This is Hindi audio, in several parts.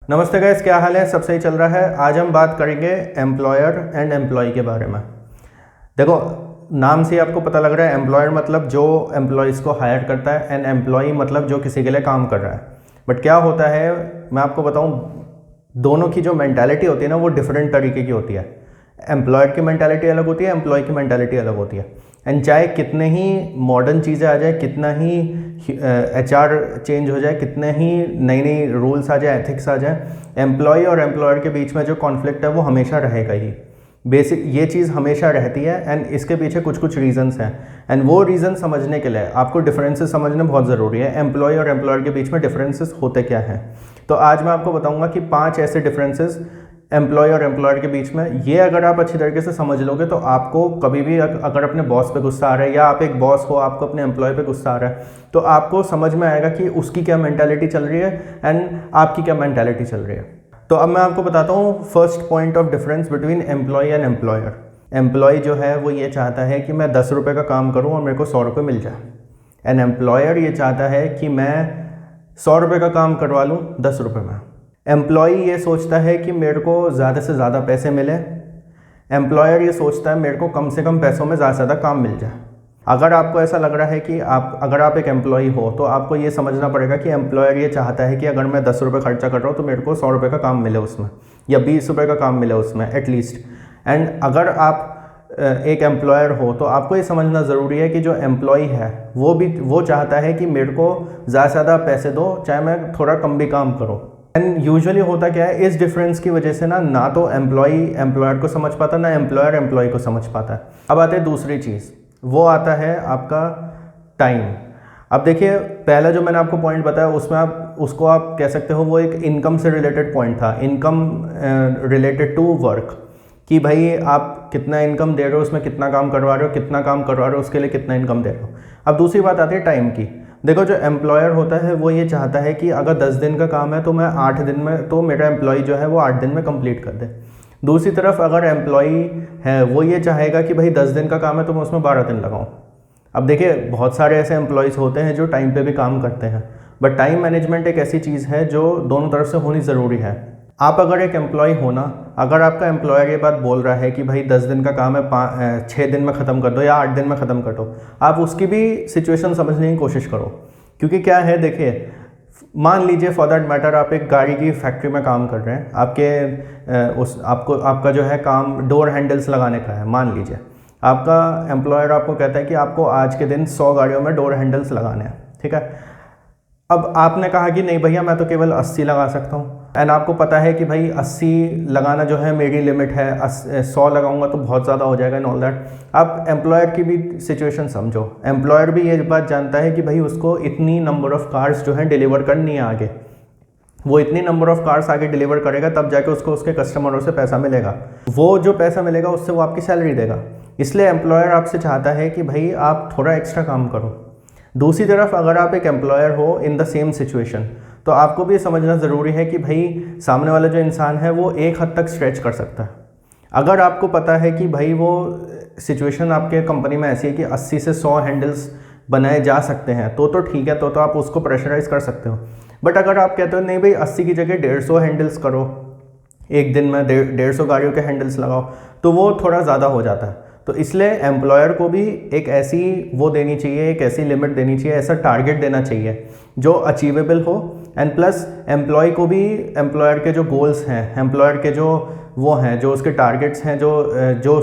नमस्ते गाइस, क्या हाल है? सब सही चल रहा है? आज हम बात करेंगे एम्प्लॉयर एंड एम्प्लॉय के बारे में। देखो, नाम से ही आपको पता लग रहा है, एम्प्लॉयर मतलब जो एम्प्लॉयज़ को हायर करता है एंड एम्प्लॉय मतलब जो किसी के लिए काम कर रहा है। बट क्या होता है, मैं आपको बताऊं, दोनों की जो मेंटालिटी होती है ना वो डिफरेंट तरीके की होती है। एम्प्लॉयर की मेंटालिटी अलग होती है, एम्प्लॉय की मेंटालिटी अलग होती है। एंड चाहे कितने ही मॉडर्न चीज़ें आ जाए, कितना ही HR चेंज हो जाए, कितने ही नई नई रूल्स आ जाए, एथिक्स आ जाए, एम्प्लॉय और एम्प्लॉयर के बीच में जो कॉन्फ्लिक्ट है वो हमेशा रहेगा ही। बेसिक ये चीज़ हमेशा रहती है एंड इसके पीछे कुछ कुछ रीजंस हैं। एंड वो रीज़न समझने के लिए आपको डिफरेंसेस समझने बहुत ज़रूरी है। एम्प्लॉय और एम्प्लॉयर के बीच में डिफरेंसेस होते क्या हैं, तो आज मैं आपको बताऊंगा कि 5 ऐसे डिफरेंसेस एम्प्लॉय और एम्प्लॉयर के बीच में। ये अगर आप अच्छी तरीके से समझ लोगे तो आपको कभी भी अगर अपने बॉस पे गुस्सा आ रहा है या आप एक बॉस हो, आपको अपने एम्प्लॉय पे गुस्सा आ रहा है, तो आपको समझ में आएगा कि उसकी क्या मेंटालिटी चल रही है एंड आपकी क्या मेंटालिटी चल रही है। तो अब मैं आपको बताता हूँ first point of difference between employee and employer. Employee जो है वो ये चाहता है कि मैं 10 रुपये का काम करूँ और मेरे को 100 रुपये मिल जाए। एंड एम्प्लॉयर ये चाहता है कि मैं 100 रुपये का काम करवा लूँ 10 रुपये में। एम्प्लॉय ये सोचता है कि मेरे को ज़्यादा से ज़्यादा पैसे मिले। एम्प्लॉयर ये सोचता है मेरे को कम से कम पैसों में ज़्यादा से ज़्यादा काम मिल जाए। अगर आपको ऐसा लग रहा है कि अगर आप एक एम्प्लॉय हो तो आपको ये समझना पड़ेगा कि एम्प्लॉयर ये चाहता है कि अगर मैं 10 रुपये खर्चा कर रहा हूँ तो मेरे को 100 रुपये का काम मिले उसमें, या 20 रुपये का काम मिले उसमें एटलीस्ट। एंड अगर आप एक एम्प्लॉयर हो तो आपको ये समझना ज़रूरी है कि जो एम्प्लॉय है वो चाहता है कि मेरे को ज़्यादा से ज़्यादा पैसे दो, चाहे मैं थोड़ा कम भी काम करूँ। एंड यूजुअली होता क्या है, इस डिफरेंस की वजह से ना तो एम्प्लॉय एम्प्लॉयर को समझ पाता, ना एम्प्लॉयर एम्प्लॉय को समझ पाता है। अब आते हैं दूसरी चीज़, वो आता है आपका टाइम। अब देखिए, पहला जो मैंने आपको पॉइंट बताया उसमें उसको आप कह सकते हो वो एक इनकम से रिलेटेड पॉइंट था, इनकम रिलेटेड टू वर्क, कि भाई आप कितना इनकम दे रहे हो, उसमें कितना काम करवा रहे हो, कितना काम करवा रहे हो उसके लिए कितना इनकम दे रहे हो। अब दूसरी बात आती है टाइम की। देखो, जो एम्प्लॉयर होता है वो ये चाहता है कि अगर 10 दिन का काम है तो मैं 8 दिन में, तो मेरा एम्प्लॉय जो है वो 8 दिन में कंप्लीट कर दे। दूसरी तरफ अगर एम्प्लॉय है वो ये चाहेगा कि भाई 10 दिन का काम है तो मैं उसमें 12 दिन लगाऊँ। अब देखिए, बहुत सारे ऐसे एम्प्लॉयज़ होते हैं जो टाइम पे भी काम करते हैं, बट टाइम मैनेजमेंट एक ऐसी चीज़ है जो दोनों तरफ से होनी ज़रूरी है। आप अगर एक एम्प्लॉय हो ना, अगर आपका एम्प्लॉयर ये बात बोल रहा है कि भाई 10 दिन का काम है 6 दिन में ख़त्म कर दो या 8 दिन में ख़त्म कर दो, आप उसकी भी सिचुएशन समझने की कोशिश करो। क्योंकि क्या है, देखिए, मान लीजिए फॉर दैट मैटर आप एक गाड़ी की फैक्ट्री में काम कर रहे हैं, आपका जो है काम डोर हैंडल्स लगाने का है। मान लीजिए आपका एम्प्लॉयर आपको कहता है कि आपको आज के दिन 100 गाड़ियों में डोर हैंडल्स लगाने हैं, ठीक है। अब आपने कहा कि नहीं भैया, मैं तो केवल 80 लगा सकता हूँ। एंड आपको पता है कि भाई 80 लगाना जो है मेरी लिमिट है, 100 लगाऊंगा तो बहुत ज़्यादा हो जाएगा एंड ऑल दैट। आप एम्प्लॉयर की भी सिचुएशन समझो। एम्प्लॉयर भी ये बात जानता है कि भाई उसको इतनी नंबर ऑफ कार्स जो है डिलीवर करनी है आगे, वो इतनी नंबर ऑफ कार्स आगे डिलीवर करेगा तब जाके उसको उसके कस्टमरों से पैसा मिलेगा। वो जो पैसा मिलेगा उससे वो आपकी सैलरी देगा। इसलिए एम्प्लॉयर आपसे चाहता है कि भाई आप थोड़ा एक्स्ट्रा काम करो। दूसरी तरफ अगर आप एक एम्प्लॉयर हो इन द सेम सिचुएशन, तो आपको भी समझना ज़रूरी है कि भाई सामने वाला जो इंसान है वो एक हद तक स्ट्रेच कर सकता है। अगर आपको पता है कि भाई वो सिचुएशन आपके कंपनी में ऐसी है कि 80 से 100 हैंडल्स बनाए जा सकते हैं तो ठीक है, तो आप उसको प्रेशराइज कर सकते हो। बट अगर आप कहते हो नहीं भाई 80 की जगह 150 हैंडल्स करो, एक दिन में 150 गाड़ियों के हैंडल्स लगाओ, तो वो थोड़ा ज़्यादा हो जाता है। तो इसलिए एम्प्लॉयर को भी एक ऐसी वो देनी चाहिए, एक ऐसी लिमिट देनी चाहिए, ऐसा टारगेट देना चाहिए जो अचीवेबल हो। एंड प्लस एम्प्लॉय को भी एम्प्लॉयर के जो गोल्स हैं, एम्प्लॉयर के जो वो हैं, जो उसके टारगेट्स हैं, जो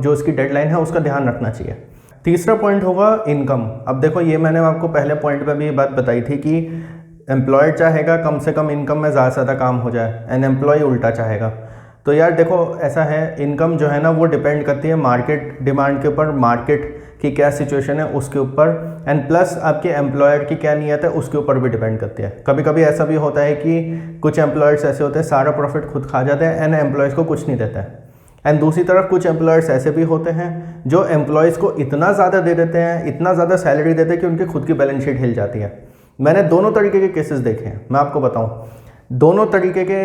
उसकी डेडलाइन है, उसका ध्यान रखना चाहिए। तीसरा पॉइंट होगा इनकम। अब देखो, ये मैंने आपको पहले पॉइंट पे भी ये बात बताई थी कि एम्प्लॉयर चाहेगा कम से कम इनकम में ज़्यादा से ज़्यादा काम हो जाए एंड एम्प्लॉय उल्टा चाहेगा। तो यार देखो, ऐसा है, इनकम जो है ना वो डिपेंड करती है मार्केट डिमांड के ऊपर, मार्केट की क्या सिचुएशन है उसके ऊपर, एंड प्लस आपके एम्प्लॉयर की क्या नीयत है उसके ऊपर भी डिपेंड करती है। कभी कभी ऐसा भी होता है कि कुछ एम्प्लॉयर्स ऐसे होते हैं सारा प्रॉफिट खुद खा जाते हैं एंड एम्प्लॉयज़ को कुछ नहीं देता है। एंड दूसरी तरफ कुछ एम्प्लॉयर्स ऐसे भी होते हैं जो एम्प्लॉयज़ को इतना ज़्यादा दे देते हैं, इतना ज़्यादा सैलरी देते हैं कि उनकी खुद की बैलेंस शीट हिल जाती है। मैंने दोनों तरीके के केसेस देखे हैं, मैं आपको बताऊं, दोनों तरीके के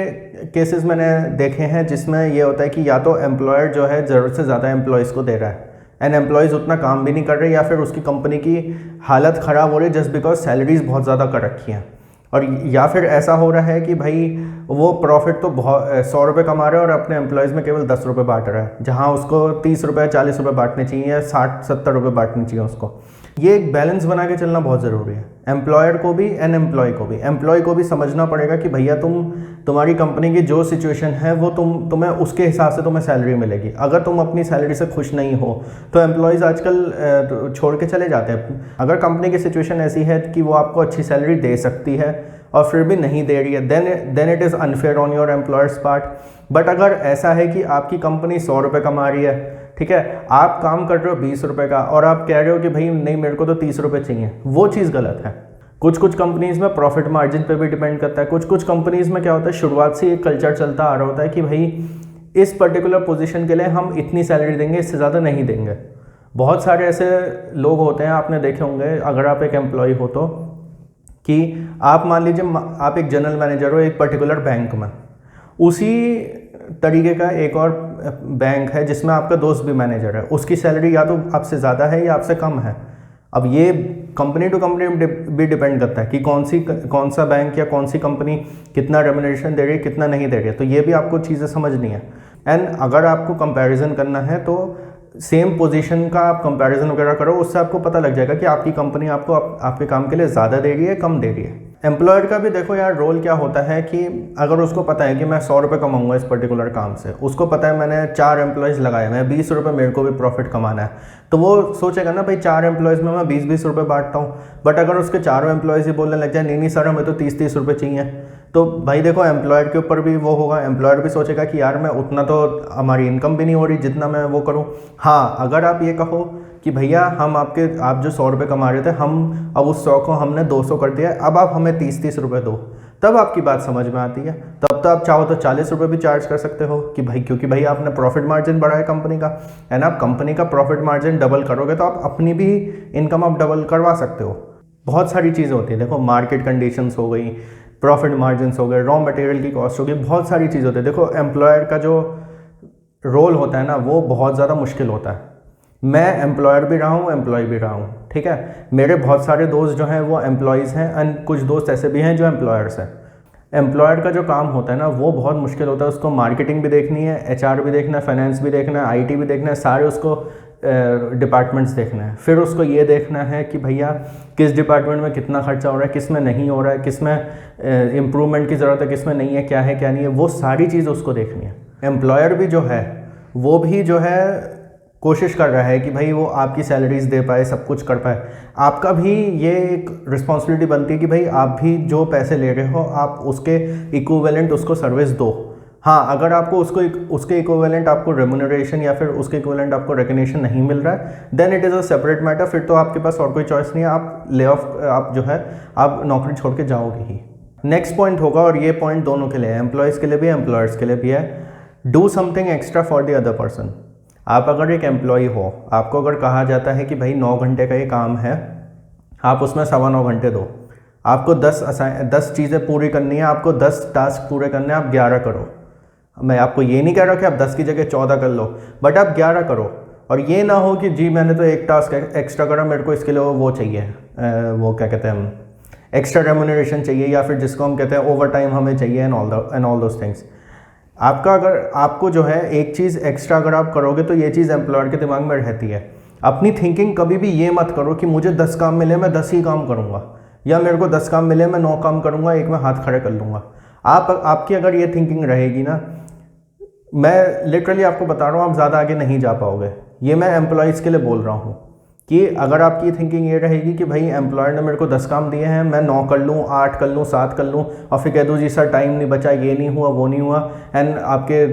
केसेस मैंने देखे हैं जिसमें ये होता है कि या तो एम्प्लॉयर जो है ज़रूरत से ज़्यादा एम्प्लॉयज़ को दे रहा है एंड एम्प्लॉयज़ उतना काम भी नहीं कर रहे, या फिर उसकी कंपनी की हालत ख़राब हो रही है जस्ट बिकॉज सैलरीज़ बहुत ज़्यादा कर रखी हैं। और या फिर ऐसा हो रहा है कि भाई वो प्रॉफिट तो बहुत 100 रुपये कमा रहा है और अपने एम्प्लॉयज़ में केवल 10 रुपये बांट रहा है, जहाँ उसको 30 रुपये 40 रुपये बांटने चाहिए या 60-70 रुपये बांटने चाहिए उसको। ये एक बैलेंस बना के चलना बहुत ज़रूरी है, एम्प्लॉयर को भी एंड एम्प्लॉय को भी। एम्प्लॉय को भी समझना पड़ेगा कि भैया तुम्हारी कंपनी की जो सिचुएशन है वो तुम्हें उसके हिसाब से तुम्हें सैलरी मिलेगी। अगर तुम अपनी सैलरी से खुश नहीं हो तो एम्प्लॉयज़ आजकल छोड़ के चले जाते हैं। अगर कंपनी की सिचुएशन ऐसी है कि वो आपको अच्छी सैलरी दे सकती है और फिर भी नहीं दे रही है, then it is unfair on your employer's part. But अगर ऐसा है कि आपकी कंपनी 100 रुपये कमा रही है, ठीक है, आप काम कर रहे हो 20 रुपये का और आप कह रहे हो कि भाई नहीं मेरे को तो 30 रुपये चाहिए, वो चीज़ गलत है। कुछ कंपनीज़ में प्रॉफिट मार्जिन पे भी डिपेंड करता है। कुछ कंपनीज़ में क्या होता है, शुरुआत से एक कल्चर चलता आ रहा होता है कि भाई इस पर्टिकुलर पोजीशन के लिए हम इतनी सैलरी देंगे, इससे ज़्यादा नहीं देंगे। बहुत सारे ऐसे लोग होते हैं, आपने देखे होंगे अगर आप एक एम्प्लॉय हो तो, कि आप मान लीजिए आप एक जनरल मैनेजर हो एक पर्टिकुलर बैंक में, उसी तरीके का एक और बैंक है जिसमें आपका दोस्त भी मैनेजर है, उसकी सैलरी या तो आपसे ज़्यादा है या आपसे कम है। अब ये कंपनी टू कंपनी भी डिपेंड करता है कि कौन सा बैंक या कौन सी कंपनी कितना रेम्युनरेशन दे रही है, कितना नहीं दे रही है। तो ये भी आपको चीज़ें समझनी है। एंड अगर आपको कंपैरिजन करना है तो सेम पोजीशन का आप कंपैरिजन वगैरह करो, उससे आपको पता लग जाएगा कि आपकी कंपनी आपको आपके काम के लिए ज़्यादा दे रही है, कम दे रही है। एम्प्लॉयर का भी देखो यार रोल क्या होता है कि अगर उसको पता है कि मैं 100 रुपये कमाऊंगा इस पर्टिकुलर काम से, उसको पता है मैंने 4 एम्प्लॉयज़ लगाए, मैं 20 रुपये मेरे को भी प्रॉफिट कमाना है, तो वो सोचेगा ना भाई 4 एम्प्लॉयज़ में मैं 20-20 रुपये बांटता हूँ। बट अगर उसके चारों एम्प्लॉयज़ ही बोलने लग जाए नहीं सर हमें तो 30-30 रुपये चाहिए, तो भाई देखो एम्प्लॉयर के ऊपर भी वो होगा, एम्प्लॉयर भी सोचेगा कि यार मैं उतना तो हमारी इनकम भी नहीं हो रही जितना मैं वो करूँ। हाँ, अगर आप ये कहो कि भैया आप जो 100 रुपये कमा रहे थे, हम अब उस 100 को हमने 200 कर दिया, अब आप हमें 30-30 रुपये दो, तब आपकी बात समझ में आती है। तब तो आप चाहो तो 40 रुपये भी चार्ज कर सकते हो कि भाई क्योंकि भाई आपने प्रॉफिट मार्जिन बढ़ाया कंपनी का, एंड आप कंपनी का प्रॉफिट मार्जिन डबल करोगे तो आप अपनी भी इनकम आप डबल करवा सकते हो। बहुत सारी चीज़ें होती है, देखो मार्केट कंडीशंस हो गई, प्रॉफिट मार्जिन हो गए, रॉ मटेरियल की कॉस्ट हो गई, बहुत सारी चीज़ होती है। देखो एम्प्लॉयर का जो रोल होता है ना वो बहुत ज़्यादा मुश्किल होता है। मैं एम्प्लॉयर भी रहा हूँ, एम्प्लॉय भी रहा हूँ, ठीक है। मेरे बहुत सारे दोस्त जो हैं वो एम्प्लॉयज़ हैं एंड कुछ दोस्त ऐसे भी हैं जो एम्प्लॉयर्स हैं। एम्प्लॉयर का जो काम होता है ना वो बहुत मुश्किल होता है। उसको मार्केटिंग भी देखनी है, एचआर भी देखना है, फाइनेंस भी देखना है, आईटी भी देखना है, सारे उसको डिपार्टमेंट्स देखना है। फिर उसको ये देखना है कि भैया किस डिपार्टमेंट में कितना खर्चा हो रहा है, किस में नहीं हो रहा है, किस में इम्प्रूवमेंट की ज़रूरत है, किस में नहीं है, क्या है क्या नहीं है, वो सारी चीज़ उसको देखनी है। एम्प्लॉयर भी जो है वो भी जो है कोशिश कर रहा है कि भाई वो आपकी सैलरीज दे पाए, सब कुछ कर पाए। आपका भी ये एक रिस्पॉन्सिबिलिटी बनती है कि भाई आप भी जो पैसे ले रहे हो आप उसके इक्विवेलेंट उसको सर्विस दो। हाँ, अगर आपको उसके इक्विवेलेंट आपको रेम्यूनरेशन या फिर उसके इक्विवेलेंट आपको रिकग्निशन नहीं मिल रहा है, then it is a separate matter. फिर तो आपके पास और कोई चॉइस नहीं है, आप जो है आप नौकरी छोड़ के जाओगे ही। नेक्स्ट पॉइंट होगा, और ये पॉइंट दोनों के लिए है, एम्प्लॉयज़ के लिए भी एम्प्लॉयर्स के लिए भी है, do something extra for the other person. आप अगर एक एम्प्लॉय हो, आपको अगर कहा जाता है कि भाई 9 घंटे का ये काम है, आप उसमें 9.25 घंटे दो। आपको 10 चीज़ें पूरी करनी है, आपको 10 टास्क पूरे करने हैं, आप 11 करो। मैं आपको ये नहीं कह रहा कि आप 10 की जगह 14 कर लो, बट आप 11 करो। और ये ना हो कि जी मैंने तो एक टास्क एक्स्ट्रा करा, मेरे को इसके लिए वो चाहिए, वो क्या कहते हैं हम, एक्स्ट्रा रेम्यूनरेशन चाहिए, या फिर जिसको हम कहते हैं ओवर टाइम हमें चाहिए एंड ऑल दोस थिंग्स। आपको जो है एक चीज़ एक्स्ट्रा अगर आप करोगे तो ये चीज़ एम्प्लॉयर के दिमाग में रहती है। अपनी थिंकिंग कभी भी ये मत करो कि मुझे 10 काम मिले मैं 10 ही काम करूँगा, या मेरे को 10 काम मिले मैं 9 काम करूँगा, एक में हाथ खड़े कर लूँगा। आपकी अगर ये थिंकिंग रहेगी ना, मैं लिटरली आपको बता रहा हूँ आप ज़्यादा आगे नहीं जा पाओगे। ये मैं एम्प्लॉयज़ के लिए बोल रहा हूँ कि अगर आपकी थिंकिंग ये रहेगी कि भाई एम्प्लॉयर ने मेरे को 10 काम दिए हैं, मैं 9 कर लूँ, 8 कर लूँ, 7 कर लूँ, और फिर कह दूँ जी सर टाइम नहीं बचा, ये नहीं हुआ, वो नहीं हुआ, एंड आपके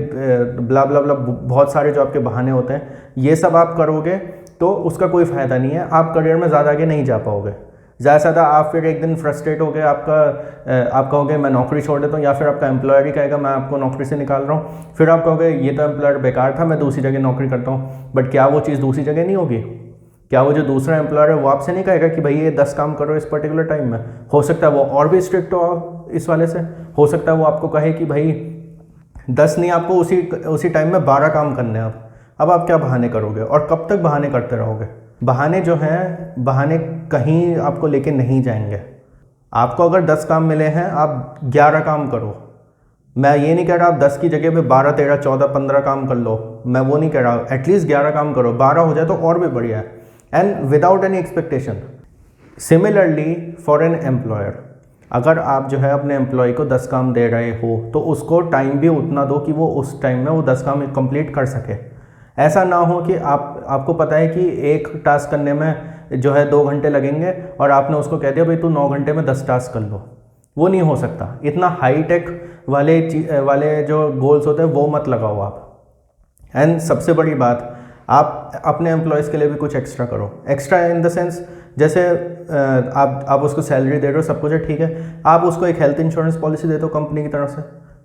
ब्ला ब्ला ब्ला बहुत सारे जो आपके बहाने होते हैं, ये सब आप करोगे तो उसका कोई फ़ायदा नहीं है। आप करियर में ज़्यादा आगे नहीं जा पाओगे। ज़्यादा से ज़्यादा आप फिर एक दिन फ्रस्ट्रेट हो गए, आप कहोगे मैं नौकरी छोड़ देता हूँ, या फिर आपका एम्प्लॉयर ही कहेगा मैं आपको नौकरी से निकाल रहा हूँ। फिर आप कहोगे ये तो एम्प्लॉयर बेकार था, मैं दूसरी जगह नौकरी करता हूँ। बट क्या वो चीज़ दूसरी जगह नहीं होगी? क्या वो जो दूसरा एम्प्लॉयर है वो आपसे नहीं कहेगा कि भाई ये 10 काम करो इस पर्टिकुलर टाइम में? हो सकता है वो और भी स्ट्रिक्ट हो इस वाले से, हो सकता है वो आपको कहे कि भाई 10 नहीं, आपको उसी टाइम में 12 काम करने हैं। अब आप क्या बहाने करोगे और कब तक बहाने करते रहोगे? बहाने जो हैं, बहाने कहीं आपको लेके नहीं जाएंगे। आपको अगर 10 काम मिले हैं, आप 11 काम करो। मैं ये नहीं कह रहा आप 10 की जगह पे 12, 13, 14, 15 काम कर लो, मैं वो नहीं कह रहा। एटलीस्ट 11 काम करो, 12 हो जाए तो और भी बढ़िया है, and without any expectation. Similarly for an employer, अगर आप जो है अपने एम्प्लॉय को 10 काम दे रहे हो तो उसको टाइम भी उतना दो कि वो उस टाइम में वो 10 काम कंप्लीट कर सके। ऐसा ना हो कि आपको पता है कि एक टास्क करने में जो है 2 घंटे लगेंगे और आपने उसको कह दिया भाई तू 9 घंटे में 10 टास्क कर लो। वो नहीं हो सकता। इतना हाई टेक वाले जो गोल्स होते हैं वो मत लगाओ आप। एंड सबसे बड़ी बात, आप अपने एम्प्लॉयज़ के लिए भी कुछ एक्स्ट्रा करो। एक्स्ट्रा इन द सेंस, जैसे आप उसको सैलरी दे रहे हो, सब कुछ है, ठीक है, आप उसको एक हेल्थ इंश्योरेंस पॉलिसी दे दो कंपनी की तरफ से,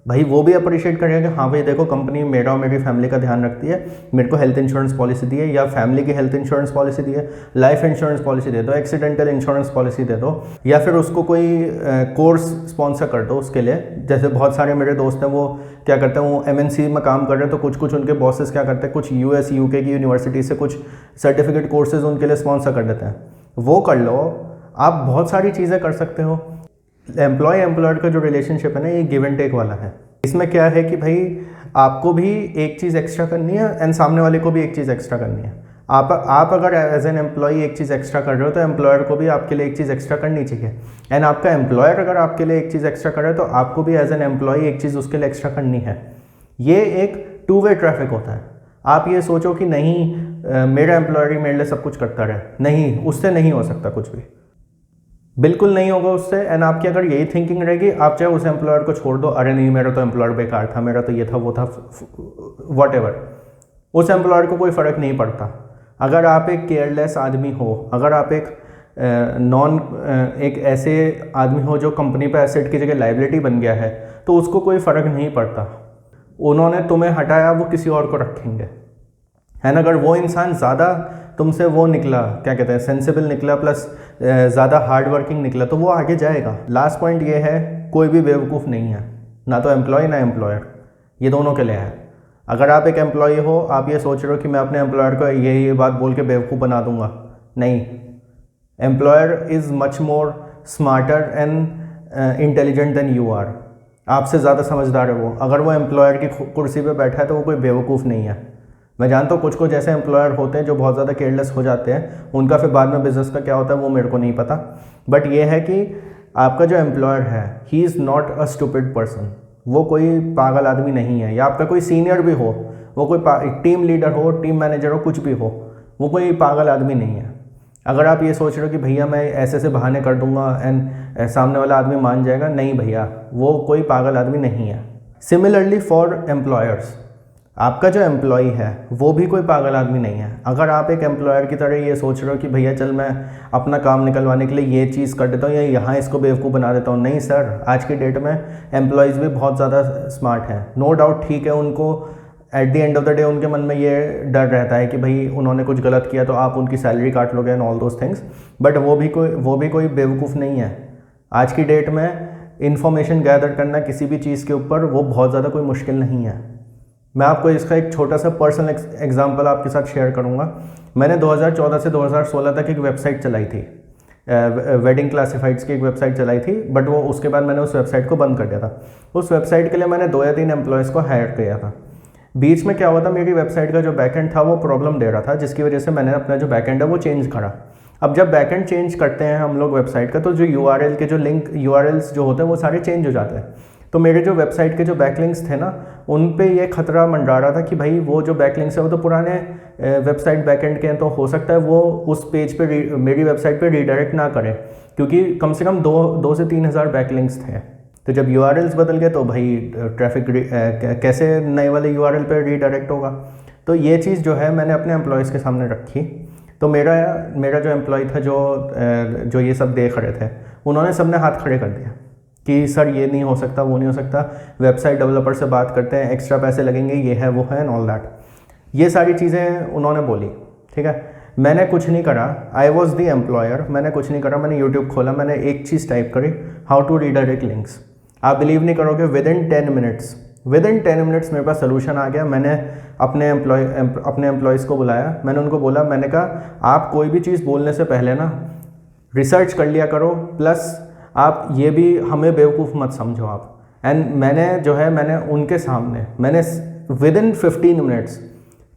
भाई वो भी अप्रिशिएट करेगा कि हाँ भाई देखो कंपनी मेरा और मेरी फैमिली का ध्यान रखती है, मेरे को हेल्थ इंश्योरेंस पॉलिसी दी है, या फैमिली की हेल्थ इंश्योरेंस पॉलिसी दी है, लाइफ इंश्योरेंस पॉलिसी दे दो, एक्सीडेंटल इंश्योरेंस पॉलिसी दे दो, या फिर उसको कोई कोर्स स्पॉन्सर कर दो उसके लिए। जैसे बहुत सारे मेरे दोस्त हैं वो क्या करते हैं, वो MNC में काम कर रहे हैं तो कुछ उनके बॉसेस क्या करते हैं, कुछ US UK की यूनिवर्सिटी से कुछ सर्टिफिकेट कोर्सेज उनके लिए स्पॉन्सर कर देते हैं। वो कर लो, आप बहुत सारी चीज़ें कर सकते हो। एम्प्लॉय एम्प्लॉयर का जो रिलेशनशिप है ना, ये गिव एंड टेक वाला है। इसमें क्या है कि भाई आपको भी एक चीज़ एक्स्ट्रा करनी है एंड सामने वाले को भी एक चीज़ एक्स्ट्रा करनी है। आप अगर एज एन एम्प्लॉय एक चीज़ एक्स्ट्रा कर रहे हो तो एम्प्लॉयर को भी आपके लिए एक चीज़ एक्स्ट्रा करनी चाहिए, एंड आपका एम्प्लॉयर अगर आपके लिए एक चीज़ एक्स्ट्रा कर रहा है तो आपको भी एज एन एम्प्लॉय एक चीज़ उसके लिए एक्स्ट्रा करनी है। ये एक 2 वे ट्रैफिक होता है। आप ये सोचो कि नहीं मेरा एम्प्लॉयर ही मेरे लिए सब कुछ करता रहे, नहीं, उससे नहीं हो सकता कुछ भी, बिल्कुल नहीं होगा उससे। एंड आपकी अगर यही थिंकिंग रहेगी, आप चाहे उस एम्प्लॉयर को छोड़ दो, अरे नहीं मेरा तो एम्प्लॉयर बेकार था, मेरा तो ये था वो था, वॉटेवर, उस एम्प्लॉयर को कोई फ़र्क नहीं पड़ता। अगर आप एक केयरलेस आदमी हो, अगर आप एक ऐसे आदमी हो जो कंपनी पे एसेट की जगह लाइबिलिटी बन गया है, तो उसको कोई फ़र्क नहीं पड़ता। उन्होंने तुम्हें हटाया, वो किसी और को रखेंगे, है ना। अगर वो इंसान ज़्यादा तुमसे वो निकला, क्या कहते हैं, सेंसिबल निकला, प्लस ज़्यादा हार्ड वर्किंग निकला, तो वो आगे जाएगा। लास्ट पॉइंट ये है, कोई भी बेवकूफ़ नहीं है, ना तो एम्प्लॉय ना एम्प्लॉयर, ये दोनों के लिए है। अगर आप एक एम्प्लॉय हो, आप ये सोच रहे हो कि मैं अपने एम्प्लॉयर को ये बात बोल के बेवकूफ़ बना दूंगा, नहीं। Employer is much more smarter and intelligent than you are. आपसे ज़्यादा समझदार है वो। अगर वो एम्प्लॉयर की कुर्सी पे बैठा है तो वो कोई बेवकूफ़ नहीं है। मैं जानता हूँ कुछ ऐसे एम्प्लॉयर होते हैं जो बहुत ज़्यादा केयरलेस हो जाते हैं, उनका फिर बाद में बिजनेस का क्या होता है वो मेरे को नहीं पता, बट ये है कि आपका जो एम्प्लॉयर है, he is not a stupid person, वो कोई पागल आदमी नहीं है। या आपका कोई सीनियर भी हो, वो कोई टीम लीडर हो, टीम मैनेजर हो, कुछ भी हो, वो कोई पागल आदमी नहीं है। अगर आप ये सोच रहे हो कि भैया मैं ऐसे बहाने कर दूंगा एंड सामने वाला आदमी मान जाएगा, नहीं भैया, वो कोई पागल आदमी नहीं है। सिमिलरली फॉर एम्प्लॉयर्स, आपका जो एम्प्लॉय है वो भी कोई पागल आदमी नहीं है। अगर आप एक एम्प्लॉयर की तरह ये सोच रहे हो कि भैया चल मैं अपना काम निकलवाने के लिए ये चीज़ कर देता हूँ या यहाँ इसको बेवकूफ़ बना देता हूँ, नहीं सर, आज की डेट में एम्प्लॉयज़ भी बहुत ज़्यादा स्मार्ट हैं, नो डाउट। ठीक है, उनको at the end of the day उनके मन में ये डर रहता है कि भाई उन्होंने कुछ गलत किया तो आप उनकी सैलरी काट लोगे and all those things, but वो भी कोई बेवकूफ़ नहीं है। आज की डेट में इन्फॉर्मेशन गैदर करना किसी भी चीज़ के ऊपर वो बहुत ज़्यादा कोई मुश्किल नहीं है। मैं आपको इसका एक छोटा सा पर्सनल एग्जांपल आपके साथ शेयर करूंगा। मैंने 2014 से 2016 तक एक वेबसाइट चलाई थी, वेडिंग क्लासिफाइड्स की एक वेबसाइट चलाई थी, बट वो उसके बाद मैंने उस वेबसाइट को बंद कर दिया था। उस वेबसाइट के लिए मैंने 2 या 3 एम्प्लॉयज़ को हायर किया था। बीच में क्या हुआ था, मेरी वेबसाइट का जो बैकएंड था वो प्रॉब्लम दे रहा था, जिसकी वजह से मैंने अपना जो बैकएंड है वो चेंज करा। अब जब बैकएंड चेंज करते हैं हम लोग वेबसाइट का, तो जो URL के जो लिंक URLs जो होते हैं वो सारे चेंज हो जाते हैं। तो मेरे जो वेबसाइट के जो बैकलिंक्स थे ना, उन पे ये खतरा मंडरा रहा था कि भाई वो जो बैकलिंक्स है वो तो पुराने वेबसाइट बैकएंड के हैं, तो हो सकता है वो उस पेज पे मेरी वेबसाइट पे रीडायरेक्ट ना करे, क्योंकि कम से कम 2 से 3 हज़ार बैकलिंक्स थे। तो जब URLs बदल गए तो भाई ट्रैफिक कैसे नए वाले URL पे रीडायरेक्ट होगा। तो ये चीज़ जो है मैंने अपने एम्प्लॉयज़ के सामने रखी। तो मेरा जो एम्प्लॉय था जो ये सब देख रहे थे, उन्होंने सबने हाथ खड़े कर दिया कि सर ये नहीं हो सकता, वो नहीं हो सकता, वेबसाइट डेवलपर से बात करते हैं, एक्स्ट्रा पैसे लगेंगे, ये है वो है एंड ऑल दैट। ये सारी चीज़ें उन्होंने बोली, ठीक है। मैंने कुछ नहीं करा, आई वॉज द एम्प्लॉयर, मैंने कुछ नहीं करा। मैंने यूट्यूब खोला, मैंने एक चीज़ टाइप करी, हाउ टू रीडायरेक्ट लिंक्स। आप बिलीव नहीं करोगे, विद इन 10 मिनट्स मेरे पास सोल्यूशन आ गया। मैंने अपने एम्प्लॉयज़ को बुलाया, मैंने उनको बोला, मैंने कहा आप कोई भी चीज़ बोलने से पहले ना रिसर्च कर लिया करो, प्लस आप ये भी हमें बेवकूफ़ मत समझो आप। एंड मैंने उनके सामने मैंने विद इन 15 मिनट्स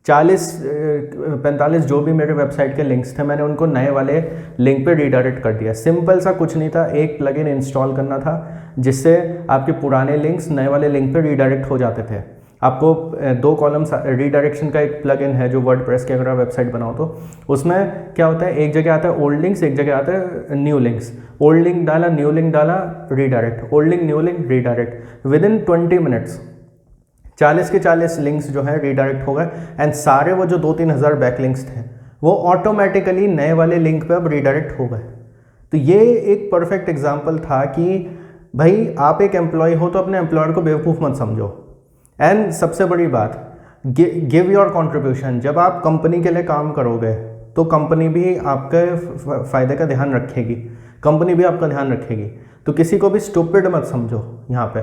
40-45 जो भी मेरे वेबसाइट के लिंक्स थे मैंने उनको नए वाले लिंक पे रीडायरेक्ट कर दिया। सिंपल सा कुछ नहीं था, एक प्लगइन इंस्टॉल करना था जिससे आपके पुराने लिंक्स नए वाले लिंक पे रीडायरेक्ट हो जाते थे। आपको 2 कॉलम्स रीडायरेक्शन का एक प्लगइन है जो वर्डप्रेस की अगर आप वेबसाइट बनाओ तो उसमें क्या होता है, एक जगह आता है ओल्ड लिंक्स, एक जगह आता है न्यू लिंक्स। ओल्ड लिंक डाला, न्यू लिंक डाला, redirect, old link, new link, redirect. With in 20 minutes 40 के 40 लिंक्स जो है रीडायरेक्ट हो गए। एंड सारे वो जो 2-3 हज़ार बैकलिंक्स थे वो ऑटोमेटिकली नए वाले लिंक पे अब रीडायरेक्ट हो गए। तो ये एक परफेक्ट एग्जांपल था कि भाई आप एक एम्प्लॉय हो तो अपने एम्प्लॉयर को बेवकूफ़ मत समझो। एंड सबसे बड़ी बात, गिव योर कॉन्ट्रीब्यूशन। जब आप कंपनी के लिए काम करोगे तो कंपनी भी आपके फ़ायदे का ध्यान रखेगी, कंपनी भी आपका ध्यान रखेगी। तो किसी को भी स्टूपिड मत समझो यहाँ पे,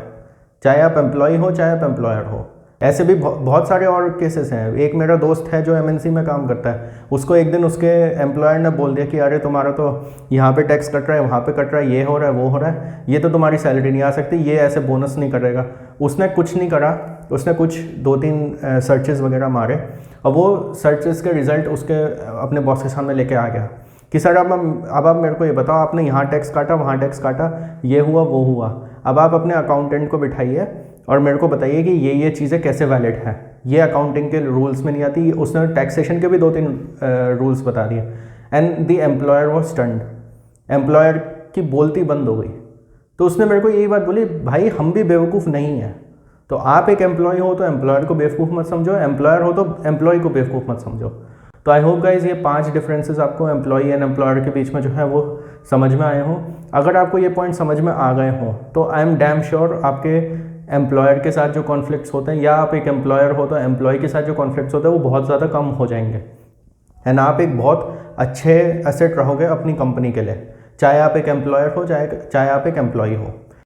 चाहे आप एम्प्लॉय हो चाहे आप एम्प्लॉयर हो। ऐसे भी बहुत सारे और केसेस हैं। एक मेरा दोस्त है जो MNC में काम करता है, उसको एक दिन उसके एम्प्लॉयर ने बोल दिया कि अरे तुम्हारा तो यहाँ पे टैक्स कट रहा है, वहाँ पे कट रहा है, ये हो रहा है, वो हो रहा है, ये तो तुम्हारी सैलरी नहीं आ सकती, ये ऐसे बोनस नहीं करेगा। उसने कुछ नहीं करा, उसने कुछ 2-3 सर्चेस वगैरह मारे और वो सर्चेस के रिज़ल्ट उसके अपने बॉस के सामने लेके आ गया कि सर अब आप मेरे को ये बताओ, आपने यहाँ टैक्स काटा, वहाँ टैक्स काटा, ये हुआ, वो हुआ। अब आप अपने अकाउंटेंट को बिठाइए और मेरे को बताइए कि ये चीज़ें कैसे वैलिड हैं, ये अकाउंटिंग के रूल्स में नहीं आती। उसने टैक्सेशन के भी 2-3 रूल्स बता दिए। And the employer was stunned, employer की बोलती बंद हो गई। तो उसने मेरे को यही बात बोली, भाई हम भी बेवकूफ़ नहीं हैं। तो आप एक एम्प्लॉय हो तो एम्प्लॉयर को बेवकूफ़ मत समझो, एम्प्लॉयर हो तो एम्प्लॉय को बेवकूफ़ मत समझो। तो आई होप गाइज ये 5 डिफरेंसेस आपको एम्प्लॉय एंड एम्प्लॉयर के बीच में जो है वो समझ में आए हों। अगर आपको ये पॉइंट समझ में आ गए हों तो आई एम डैम श्योर आपके एम्प्लॉयर के साथ जो कॉन्फ्लिक्ट्स होते हैं, या आप एक एम्प्लॉयर हो तो एम्प्लॉय के साथ जो कॉन्फ्लिक्ट्स होते हैं वो बहुत ज़्यादा कम हो जाएंगे। एंड आप एक बहुत अच्छे एसेट रहोगे अपनी कंपनी के लिए, चाहे आप एक एम्प्लॉयर हो चाहे आप एक एम्प्लॉय हो।